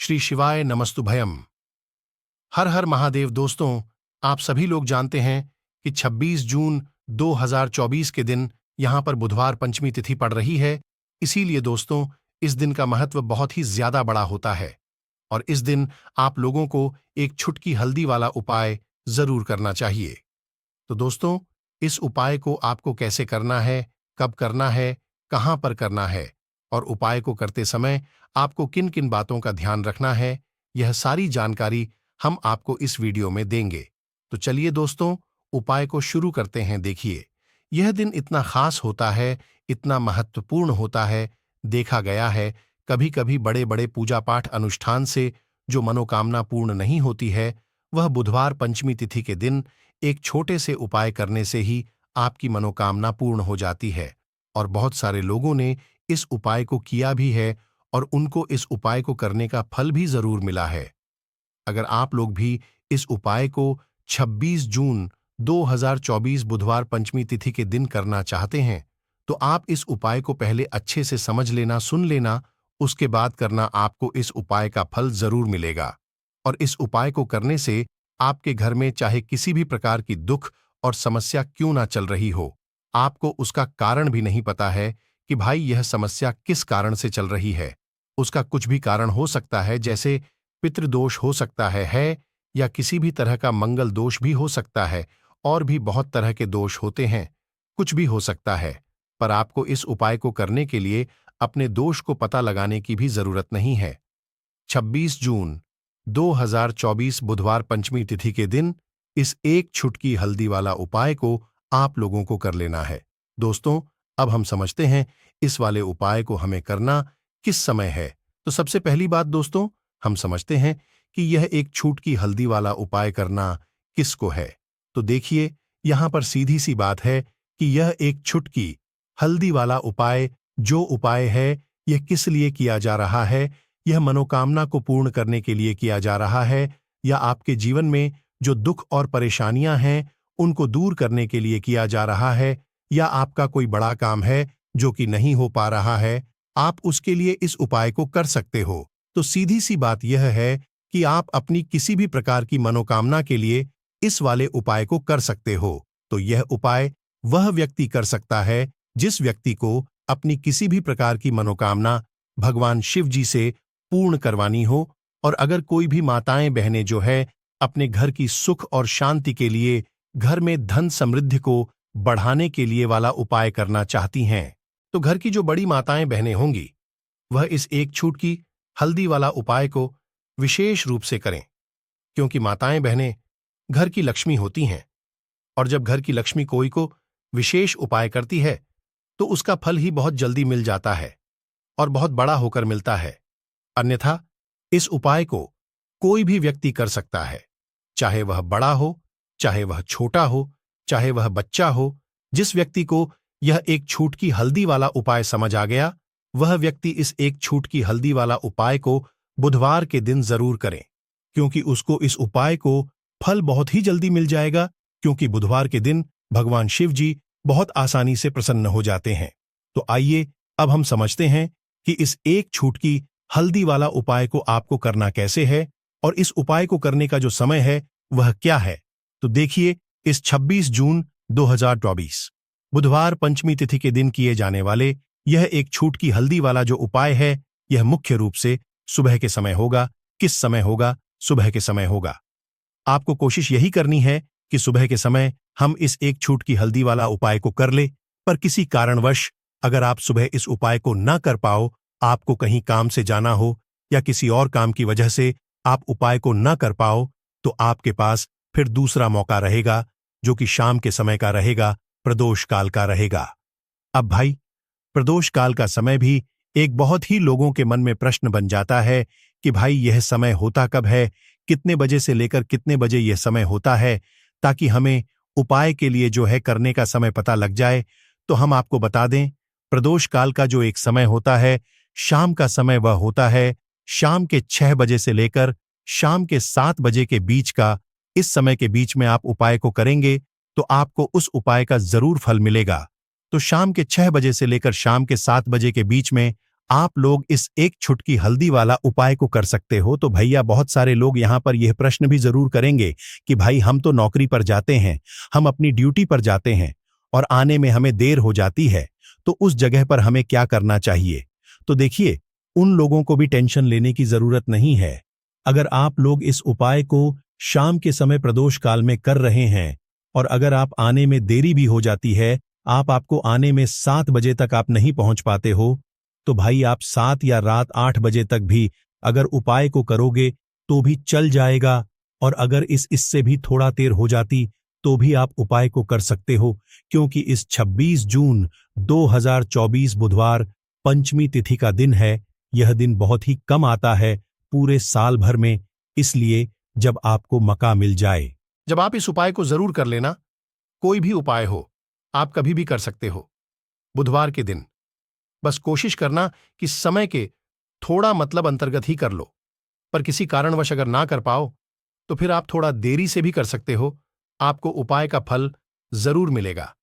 श्री शिवाय नमस्तुभयम। हर हर महादेव। दोस्तों, आप सभी लोग जानते हैं कि 26 जून 2024 के दिन यहां पर बुधवार पंचमी तिथि पड़ रही है। इसीलिए दोस्तों, इस दिन का महत्व बहुत ही ज्यादा बड़ा होता है और इस दिन आप लोगों को एक छुटकी हल्दी वाला उपाय जरूर करना चाहिए। तो दोस्तों, इस उपाय को आपको कैसे करना है, कब करना है, कहां पर करना है और उपाय को करते समय आपको किन किन बातों का ध्यान रखना है, यह सारी जानकारी हम आपको इस वीडियो में देंगे। तो चलिए दोस्तों, उपाय को शुरू करते हैं। देखिए, यह दिन इतना खास होता है, इतना महत्वपूर्ण होता है। देखा गया है कभी कभी बड़े बड़े पूजा पाठ अनुष्ठान से जो मनोकामना पूर्ण नहीं होती है, वह बुधवार पंचमी तिथि के दिन एक छोटे से उपाय करने से ही आपकी मनोकामना पूर्ण हो जाती है। और बहुत सारे लोगों ने इस उपाय को किया भी है और उनको इस उपाय को करने का फल भी जरूर मिला है। अगर आप लोग भी इस उपाय को 26 जून 2024 बुधवार पंचमी तिथि के दिन करना चाहते हैं, तो आप इस उपाय को पहले अच्छे से समझ लेना, सुन लेना, उसके बाद करना। आपको इस उपाय का फल जरूर मिलेगा। और इस उपाय को करने से आपके घर में चाहे किसी भी प्रकार की दुख और समस्या क्यों ना चल रही हो, आपको उसका कारण भी नहीं पता है कि भाई यह समस्या किस कारण से चल रही है। उसका कुछ भी कारण हो सकता है, जैसे पितृदोष हो सकता है या किसी भी तरह का मंगल दोष भी हो सकता है, और भी बहुत तरह के दोष होते हैं, कुछ भी हो सकता है। पर आपको इस उपाय को करने के लिए अपने दोष को पता लगाने की भी जरूरत नहीं है। 26 जून 2024 बुधवार पंचमी तिथि के दिन इस एक छुटकी हल्दी वाला उपाय को आप लोगों को कर लेना है। दोस्तों, अब हम समझते हैं इस वाले उपाय को हमें करना किस समय है। तो सबसे पहली बात दोस्तों, हम समझते हैं कि यह एक छुटकी हल्दी वाला उपाय करना किसको है। तो देखिए, यहां पर सीधी सी बात है कि यह एक छुटकी हल्दी वाला उपाय जो उपाय है, यह किस लिए किया जा रहा है। यह मनोकामना को पूर्ण करने के लिए किया जा रहा है, या आपके जीवन में जो दुख और परेशानियां हैं उनको दूर करने के लिए किया जा रहा है, या आपका कोई बड़ा काम है जो कि नहीं हो पा रहा है, आप उसके लिए इस उपाय को कर सकते हो। तो सीधी सी बात यह है कि आप अपनी किसी भी प्रकार की मनोकामना के लिए इस वाले उपाय को कर सकते हो। तो यह उपाय वह व्यक्ति कर सकता है जिस व्यक्ति को अपनी किसी भी प्रकार की मनोकामना भगवान शिव जी से पूर्ण करवानी हो। और अगर कोई भी माताएं बहनें जो है अपने घर की सुख और शांति के लिए, घर में धन समृद्धि को बढ़ाने के लिए वाला उपाय करना चाहती हैं, तो घर की जो बड़ी माताएं बहनें होंगी, वह इस एक छुटकी हल्दी वाला उपाय को विशेष रूप से करें। क्योंकि माताएं बहनें घर की लक्ष्मी होती हैं, और जब घर की लक्ष्मी कोई को विशेष उपाय करती है तो उसका फल ही बहुत जल्दी मिल जाता है और बहुत बड़ा होकर मिलता है। अन्यथा इस उपाय को कोई भी व्यक्ति कर सकता है, चाहे वह बड़ा हो, चाहे वह छोटा हो, चाहे वह बच्चा हो। जिस व्यक्ति को यह एक छुटकी हल्दी वाला उपाय समझ आ गया, वह व्यक्ति इस एक छुटकी हल्दी वाला उपाय को बुधवार के दिन जरूर करें, क्योंकि उसको इस उपाय को फल बहुत ही जल्दी मिल जाएगा। क्योंकि बुधवार के दिन भगवान शिव जी बहुत आसानी से प्रसन्न हो जाते हैं। तो आइए अब हम समझते हैं कि इस एक छुटकी हल्दी वाला उपाय को आपको करना कैसे है और इस उपाय को करने का जो समय है वह क्या है। तो देखिए, इस 26 जून 2024 बुधवार पंचमी तिथि के दिन किए जाने वाले यह एक छुटकी हल्दी वाला जो उपाय है, यह मुख्य रूप से सुबह के समय होगा। किस समय होगा? सुबह के समय होगा। आपको कोशिश यही करनी है कि सुबह के समय हम इस एक छुटकी हल्दी वाला उपाय को कर ले। पर किसी कारणवश अगर आप सुबह इस उपाय को न कर पाओ, आपको कहीं काम से जाना हो या किसी और काम की वजह से आप उपाय को न कर पाओ, तो आपके पास फिर दूसरा मौका रहेगा, जो कि शाम के समय का रहेगा, प्रदोष काल का रहेगा। अब भाई, प्रदोष काल का समय भी एक बहुत ही लोगों के मन में प्रश्न बन जाता है कि भाई यह समय होता कब है, कितने बजे से लेकर कितने बजे यह समय होता है, ताकि हमें उपाय के लिए जो है करने का समय पता लग जाए। तो हम आपको बता दें, प्रदोष काल का जो एक समय होता है, शाम का समय वह होता है शाम के 6 बजे से लेकर शाम के 7 बजे के बीच का। इस समय के बीच में आप उपाय को करेंगे तो आपको उस उपाय का जरूर फल मिलेगा। तो शाम के 6 बजे से लेकर शाम के 7 बजे के बीच में आप लोग इस एक छुटकी हल्दी वाला उपाय को कर सकते हो तो भैया बहुत सारे लोग यहाँ पर यह प्रश्न भी जरूर करेंगे कि भाई हम तो नौकरी पर जाते हैं, हम अपनी ड्यूटी पर जाते हैं और आने में हमें देर हो जाती है, तो उस जगह पर हमें क्या करना चाहिए। तो देखिए, उन लोगों को भी टेंशन लेने की जरूरत नहीं है। अगर आप लोग इस उपाय को शाम के समय प्रदोष काल में कर रहे हैं और अगर आप आने में देरी भी हो जाती है, आपको आने में 7 बजे तक आप नहीं पहुंच पाते हो, तो भाई आप 7 या रात 8 बजे तक भी अगर उपाय को करोगे तो भी चल जाएगा। और अगर इससे भी थोड़ा देर हो जाती तो भी आप उपाय को कर सकते हो, क्योंकि इस 26 जून 2024 बुधवार पंचमी तिथि का दिन है। यह दिन बहुत ही कम आता है पूरे साल भर में, इसलिए जब आपको मौका मिल जाए, जब आप इस उपाय को जरूर कर लेना। कोई भी उपाय हो, आप कभी भी कर सकते हो बुधवार के दिन। बस कोशिश करना कि समय के थोड़ा मतलब अंतर्गत ही कर लो। पर किसी कारणवश अगर ना कर पाओ तो फिर आप थोड़ा देरी से भी कर सकते हो, आपको उपाय का फल जरूर मिलेगा।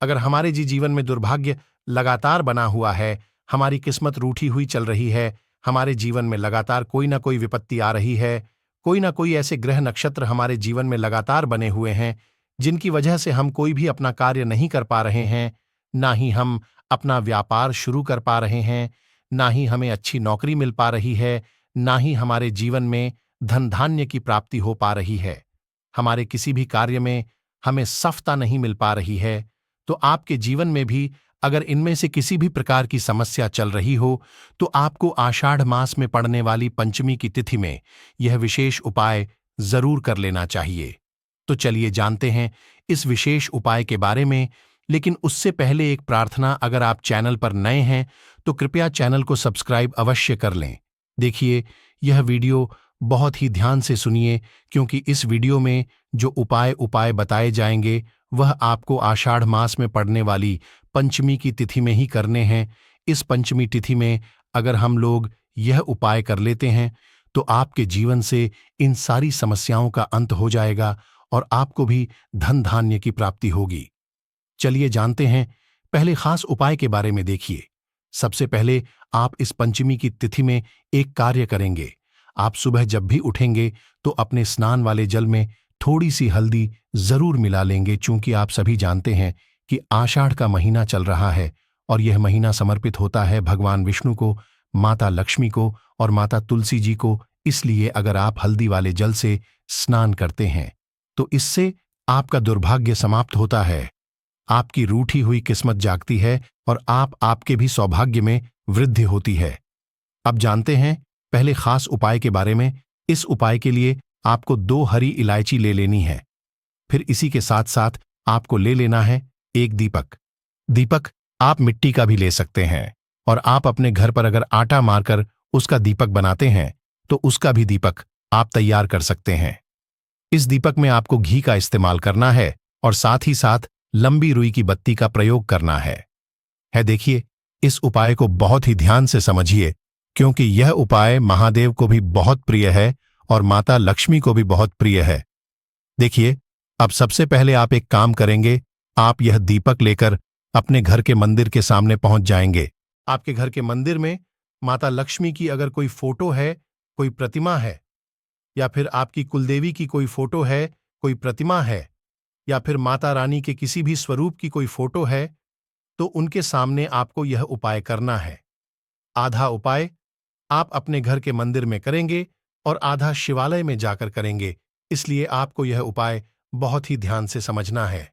अगर हमारे जीवन में दुर्भाग्य लगातार बना हुआ है, हमारी किस्मत रूठी हुई चल रही है, हमारे जीवन में लगातार कोई ना कोई विपत्ति आ रही है, कोई ना कोई ऐसे ग्रह नक्षत्र हमारे जीवन में लगातार बने हुए हैं जिनकी वजह से हम कोई भी अपना कार्य नहीं कर पा रहे हैं, ना ही हम अपना व्यापार शुरू कर पा रहे हैं, ना ही हमें अच्छी नौकरी मिल पा रही है, ना ही हमारे जीवन में धन धान्य की प्राप्ति हो पा रही है, हमारे किसी भी कार्य में हमें सफलता नहीं मिल पा रही है, तो आपके जीवन में भी अगर इनमें से किसी भी प्रकार की समस्या चल रही हो तो आपको आषाढ़ मास में पड़ने वाली पंचमी की तिथि में यह विशेष उपाय जरूर कर लेना चाहिए। तो चलिए जानते हैं इस विशेष उपाय के बारे में, लेकिन उससे पहले एक प्रार्थना, अगर आप चैनल पर नए हैं तो कृपया चैनल को सब्सक्राइब अवश्य कर लें। देखिए, यह वीडियो बहुत ही ध्यान से सुनिए, क्योंकि इस वीडियो में जो उपाय बताए जाएंगे वह आपको आषाढ़ मास में पड़ने वाली पंचमी की तिथि में ही करने हैं। इस पंचमी तिथि में अगर हम लोग यह उपाय कर लेते हैं तो आपके जीवन से इन सारी समस्याओं का अंत हो जाएगा और आपको भी धन धान्य की प्राप्ति होगी। चलिए जानते हैं पहले खास उपाय के बारे में। देखिए, सबसे पहले आप इस पंचमी की तिथि में एक कार्य करेंगे। आप सुबह जब भी उठेंगे तो अपने स्नान वाले जल में थोड़ी सी हल्दी जरूर मिला लेंगे, चूंकि आप सभी जानते हैं कि आषाढ़ का महीना चल रहा है और यह महीना समर्पित होता है भगवान विष्णु को, माता लक्ष्मी को और माता तुलसी जी को। इसलिए अगर आप हल्दी वाले जल से स्नान करते हैं तो इससे आपका दुर्भाग्य समाप्त होता है, आपकी रूठी हुई किस्मत जागती है और आपके भी सौभाग्य में वृद्धि होती है। अब जानते हैं पहले खास उपाय के बारे में। इस उपाय के लिए आपको 2 हरी इलायची ले लेनी है। फिर इसी के साथ साथ आपको ले लेना है एक दीपक। दीपक आप मिट्टी का भी ले सकते हैं और आप अपने घर पर अगर आटा मारकर उसका दीपक बनाते हैं तो उसका भी दीपक आप तैयार कर सकते हैं। इस दीपक में आपको घी का इस्तेमाल करना है और साथ ही साथ लंबी रुई की बत्ती का प्रयोग करना है। देखिए, इस उपाय को बहुत ही ध्यान से समझिए, क्योंकि यह उपाय महादेव को भी बहुत प्रिय है और माता लक्ष्मी को भी बहुत प्रिय है। देखिए, अब सबसे पहले आप एक काम करेंगे, आप यह दीपक लेकर अपने घर के मंदिर के सामने पहुंच जाएंगे। आपके घर के मंदिर में माता लक्ष्मी की अगर कोई फोटो है, कोई प्रतिमा है, या फिर आपकी कुलदेवी की कोई फोटो है, कोई प्रतिमा है, या फिर माता रानी के किसी भी स्वरूप की कोई फोटो है, तो उनके सामने आपको यह उपाय करना है। आधा उपाय आप अपने घर के मंदिर में करेंगे और आधा शिवालय में जाकर करेंगे, इसलिए आपको यह उपाय बहुत ही ध्यान से समझना है।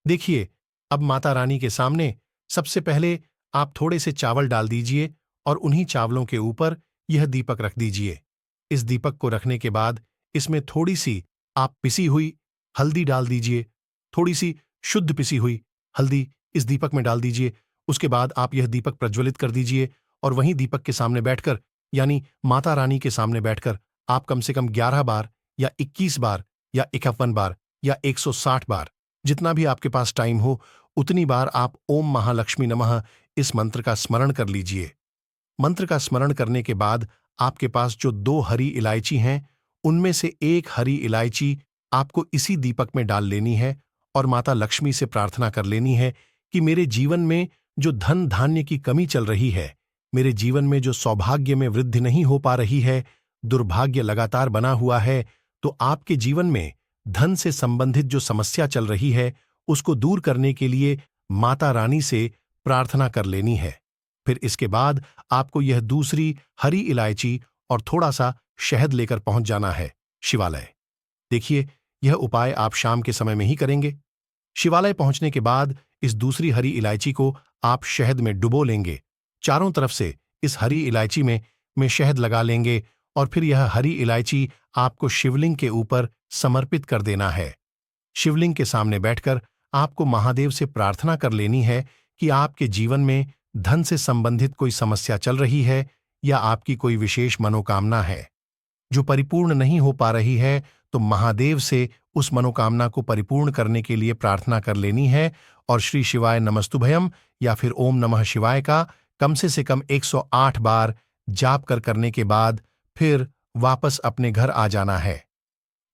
देखिए, अब माता रानी के सामने सबसे पहले आप थोड़े से चावल डाल दीजिए और उन्हीं चावलों के ऊपर यह दीपक रख दीजिए। इस दीपक को रखने के बाद इसमें थोड़ी सी आप पिसी हुई हल्दी डाल दीजिए। थोड़ी सी शुद्ध पिसी हुई हल्दी इस दीपक में डाल दीजिए। उसके बाद आप यह दीपक प्रज्वलित कर दीजिए और वहीं दीपक के सामने बैठकर, यानी माता रानी के सामने बैठकर, आप कम से कम 11 बार या 21 बार या 51 बार या 160 बार, जितना भी आपके पास टाइम हो उतनी बार आप ओम महालक्ष्मी नमः इस मंत्र का स्मरण कर लीजिए। मंत्र का स्मरण करने के बाद आपके पास जो 2 हरी इलायची हैं, उनमें से एक हरी इलायची आपको इसी दीपक में डाल लेनी है और माता लक्ष्मी से प्रार्थना कर लेनी है कि मेरे जीवन में जो धन धान्य की कमी चल रही है, मेरे जीवन में जो सौभाग्य में वृद्धि नहीं हो पा रही है, दुर्भाग्य लगातार बना हुआ है, तो आपके जीवन में धन से संबंधित जो समस्या चल रही है उसको दूर करने के लिए माता रानी से प्रार्थना कर लेनी है। फिर इसके बाद आपको यह दूसरी हरी इलायची और थोड़ा सा शहद लेकर पहुंच जाना है शिवालय। देखिए, यह उपाय आप शाम के समय में ही करेंगे। शिवालय पहुंचने के बाद इस दूसरी हरी इलायची को आप शहद में डुबो लेंगे। चारों तरफ से इस हरी इलायची में शहद लगा लेंगे और फिर यह हरी इलायची आपको शिवलिंग के ऊपर समर्पित कर देना है। शिवलिंग के सामने बैठकर आपको महादेव से प्रार्थना कर लेनी है कि आपके जीवन में धन से संबंधित कोई समस्या चल रही है या आपकी कोई विशेष मनोकामना है जो परिपूर्ण नहीं हो पा रही है, तो महादेव से उस मनोकामना को परिपूर्ण करने के लिए प्रार्थना कर लेनी है और श्री शिवाय नमस्तुभयम या फिर ओम नमः शिवाय का कम से कम 108 बार जाप करने के बाद फिर वापस अपने घर आ जाना है।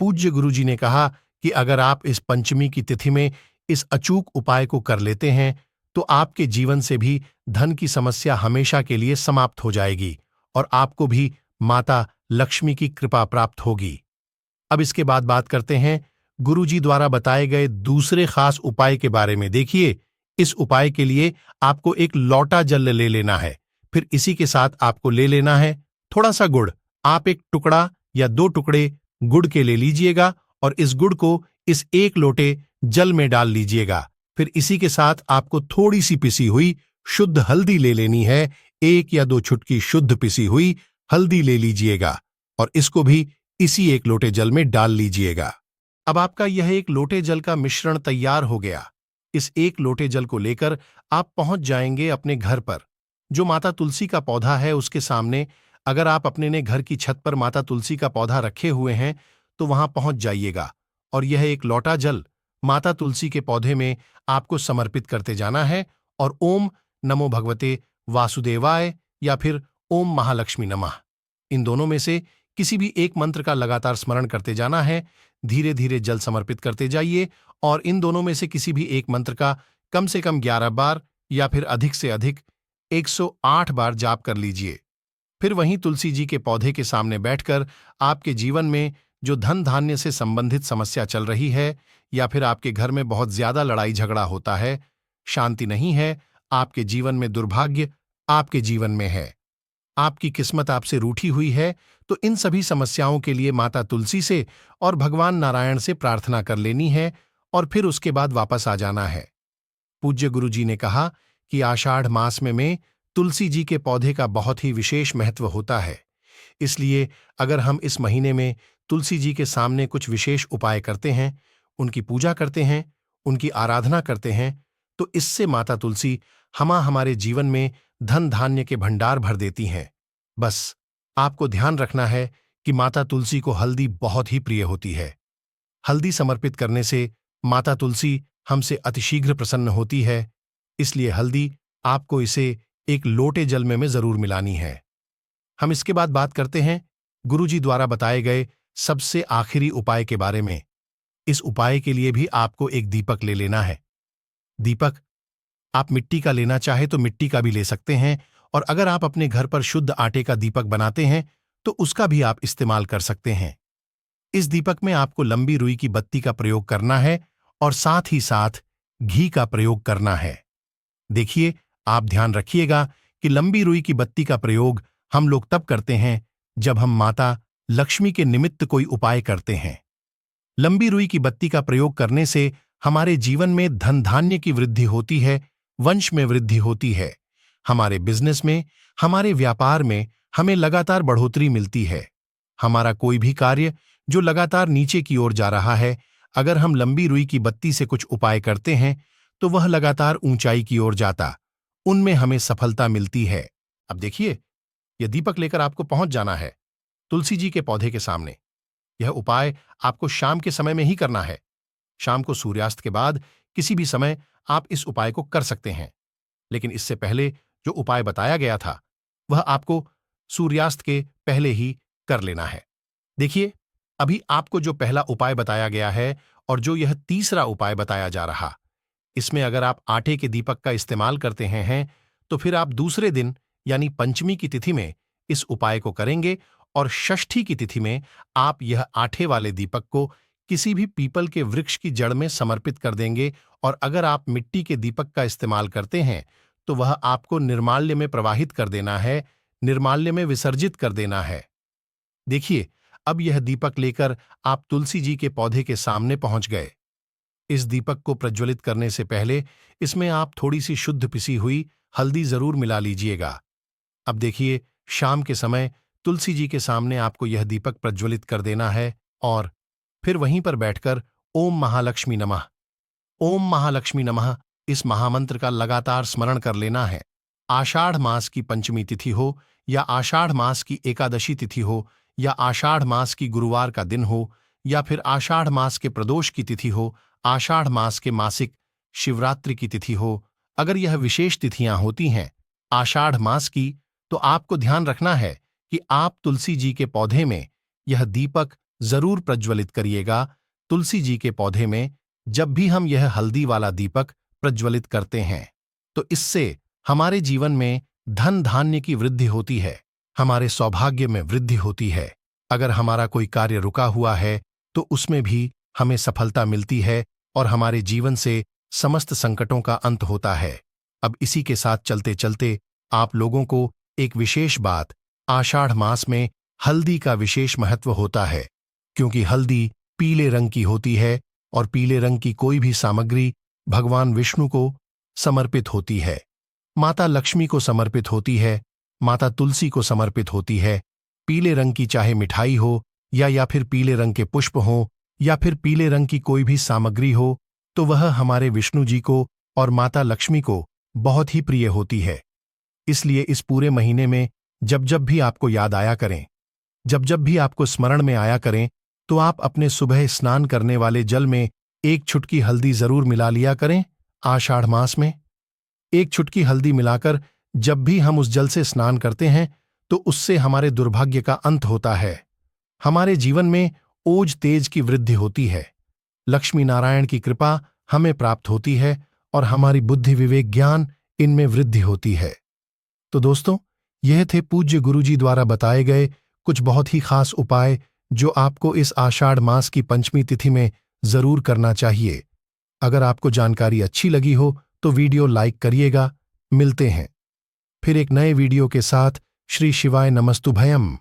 पूज्य गुरुजी ने कहा कि अगर आप इस पंचमी की तिथि में इस अचूक उपाय को कर लेते हैं तो आपके जीवन से भी धन की समस्या हमेशा के लिए समाप्त हो जाएगी और आपको भी माता लक्ष्मी की कृपा प्राप्त होगी। अब इसके बाद बात करते हैं गुरुजी द्वारा बताए गए दूसरे खास उपाय के बारे में। देखिए, इस उपाय के लिए आपको एक लौटा जल ले लेना है। फिर इसी के साथ आपको ले लेना है थोड़ा सा गुड़। आप एक टुकड़ा या 2 टुकड़े गुड़ के ले लीजिएगा और इस गुड़ को इस 1 लोटे जल में डाल लीजिएगा। फिर इसी के साथ आपको थोड़ी सी पिसी हुई शुद्ध हल्दी ले लेनी है। 1 या 2 चुटकी शुद्ध पिसी हुई हल्दी ले लीजिएगा और इसको भी इसी 1 लोटे जल में डाल लीजिएगा। अब आपका यह 1 लोटे जल का मिश्रण तैयार हो गया। इस 1 लोटे जल को लेकर आप पहुंच जाएंगे अपने घर पर। जो माता तुलसी का पौधा है उसके सामने, अगर आप अपने ने घर की छत पर माता तुलसी का पौधा रखे हुए हैं तो वहां पहुंच जाइएगा और यह 1 लोटा जल माता तुलसी के पौधे में आपको समर्पित करते जाना है और ओम नमो भगवते वासुदेवाय या फिर ओम महालक्ष्मी नमः, इन दोनों में से किसी भी एक मंत्र का लगातार स्मरण करते जाना है। धीरे धीरे जल समर्पित करते जाइए और इन दोनों में से किसी भी एक मंत्र का कम से कम 11 बार या फिर अधिक से अधिक 108 बार जाप कर लीजिए। फिर वहीं तुलसी जी के पौधे के सामने बैठकर आपके जीवन में जो धन धान्य से संबंधित समस्या चल रही है या फिर आपके घर में बहुत ज्यादा लड़ाई झगड़ा होता है, शांति नहीं है, आपके जीवन में दुर्भाग्य आपके जीवन में है, आपकी किस्मत आपसे रूठी हुई है, तो इन सभी समस्याओं के लिए माता तुलसी से और भगवान नारायण से प्रार्थना कर लेनी है और फिर उसके बाद वापस आ जाना है। पूज्य गुरुजी ने कहा कि आषाढ़ मास में तुलसी जी के पौधे का बहुत ही विशेष महत्व होता है। इसलिए अगर हम इस महीने में तुलसी जी के सामने कुछ विशेष उपाय करते हैं, उनकी पूजा करते हैं, उनकी आराधना करते हैं, तो इससे माता तुलसी हमारे जीवन में धन धान्य के भंडार भर देती हैं। बस आपको ध्यान रखना है कि माता तुलसी को हल्दी बहुत ही प्रिय होती है। हल्दी समर्पित करने से माता तुलसी हमसे अतिशीघ्र प्रसन्न होती है, इसलिए हल्दी आपको इसे 1 लोटे जल में जरूर मिलानी है। हम इसके बाद बात करते हैं गुरुजी द्वारा बताए गए सबसे आखिरी उपाय के बारे में। इस उपाय के लिए भी आपको एक दीपक ले लेना है। दीपक आप मिट्टी का लेना चाहे तो मिट्टी का भी ले सकते हैं और अगर आप अपने घर पर शुद्ध आटे का दीपक बनाते हैं तो उसका भी आप इस्तेमाल कर सकते हैं। इस दीपक में आपको लंबी रुई की बत्ती का प्रयोग करना है और साथ ही साथ घी का प्रयोग करना है। देखिए, आप ध्यान रखिएगा कि लंबी रुई की बत्ती का प्रयोग हम लोग तब करते हैं जब हम माता लक्ष्मी के निमित्त कोई उपाय करते हैं। लंबी रुई की बत्ती का प्रयोग करने से हमारे जीवन में धन धान्य की वृद्धि होती है, वंश में वृद्धि होती है, हमारे बिजनेस में, हमारे व्यापार में हमें लगातार बढ़ोतरी मिलती है। हमारा कोई भी कार्य जो लगातार नीचे की ओर जा रहा है, अगर हम लंबी रुई की बत्ती से कुछ उपाय करते हैं तो वह लगातार ऊंचाई की ओर जाता, उनमें हमें सफलता मिलती है। अब देखिए, यह दीपक लेकर आपको पहुंच जाना है तुलसी जी के पौधे के सामने। यह उपाय आपको शाम के समय में ही करना है। शाम को सूर्यास्त के बाद किसी भी समय आप इस उपाय को कर सकते हैं, लेकिन इससे पहले जो उपाय बताया गया था वह आपको सूर्यास्त के पहले ही कर लेना है। देखिए, अभी आपको जो पहला उपाय बताया गया है और जो यह तीसरा उपाय बताया जा रहा, इसमें अगर आप आटे के दीपक का इस्तेमाल करते हैं तो फिर आप दूसरे दिन यानी पंचमी की तिथि में इस उपाय को करेंगे और षष्ठी की तिथि में आप यह आठे वाले दीपक को किसी भी पीपल के वृक्ष की जड़ में समर्पित कर देंगे। और अगर आप मिट्टी के दीपक का इस्तेमाल करते हैं तो वह आपको निर्माल्य में प्रवाहित कर देना है, निर्माल्य में विसर्जित कर देना है। देखिए, अब यह दीपक लेकर आप तुलसी जी के पौधे के सामने पहुंच गए। इस दीपक को प्रज्वलित करने से पहले इसमें आप थोड़ी सी शुद्ध पिसी हुई हल्दी जरूर मिला लीजिएगा। अब देखिए, शाम के समय तुलसी जी के सामने आपको यह दीपक प्रज्वलित कर देना है और फिर वहीं पर बैठकर ओम महालक्ष्मी नमः, ओम महालक्ष्मी नमः इस महामंत्र का लगातार स्मरण कर लेना है। आषाढ़ मास की पंचमी तिथि हो या आषाढ़ मास की एकादशी तिथि हो या आषाढ़ मास की गुरुवार का दिन हो या फिर आषाढ़ मास के प्रदोष की तिथि हो, आषाढ़ मास के मासिक शिवरात्रि की तिथि हो, अगर यह विशेष तिथियां होती हैं आषाढ़ मास की, तो आपको ध्यान रखना है कि आप तुलसी जी के पौधे में यह दीपक जरूर प्रज्वलित करिएगा। तुलसी जी के पौधे में जब भी हम यह हल्दी वाला दीपक प्रज्वलित करते हैं तो इससे हमारे जीवन में धन धान्य की वृद्धि होती है, हमारे सौभाग्य में वृद्धि होती है। अगर हमारा कोई कार्य रुका हुआ है तो उसमें भी हमें सफलता मिलती है और हमारे जीवन से समस्त संकटों का अंत होता है। अब इसी के साथ चलते चलते आप लोगों को एक विशेष बात, आषाढ़ मास में हल्दी का विशेष महत्व होता है, क्योंकि हल्दी पीले रंग की होती है और पीले रंग की कोई भी सामग्री भगवान विष्णु को समर्पित होती है, माता लक्ष्मी को समर्पित होती है, माता तुलसी को समर्पित होती है। पीले रंग की चाहे मिठाई हो या फिर पीले रंग के पुष्प हो या फिर पीले रंग की कोई भी सामग्री हो, तो वह हमारे विष्णु जी को और माता लक्ष्मी को बहुत ही प्रिय होती है। इसलिए इस पूरे महीने में जब जब भी आपको याद आया करें, जब जब भी आपको स्मरण में आया करें, तो आप अपने सुबह स्नान करने वाले जल में एक चुटकी हल्दी जरूर मिला लिया करें। आषाढ़ मास में एक चुटकी हल्दी मिलाकर जब भी हम उस जल से स्नान करते हैं तो उससे हमारे दुर्भाग्य का अंत होता है, हमारे जीवन में ओज तेज की वृद्धि होती है, लक्ष्मी नारायण की कृपा हमें प्राप्त होती है और हमारी बुद्धि विवेक ज्ञान इनमें वृद्धि होती है। तो दोस्तों, यह थे पूज्य गुरुजी द्वारा बताए गए कुछ बहुत ही खास उपाय जो आपको इस आषाढ़ मास की पंचमी तिथि में जरूर करना चाहिए। अगर आपको जानकारी अच्छी लगी हो तो वीडियो लाइक करिएगा। मिलते हैं फिर एक नए वीडियो के साथ। श्री शिवाय नमस्तुभयम।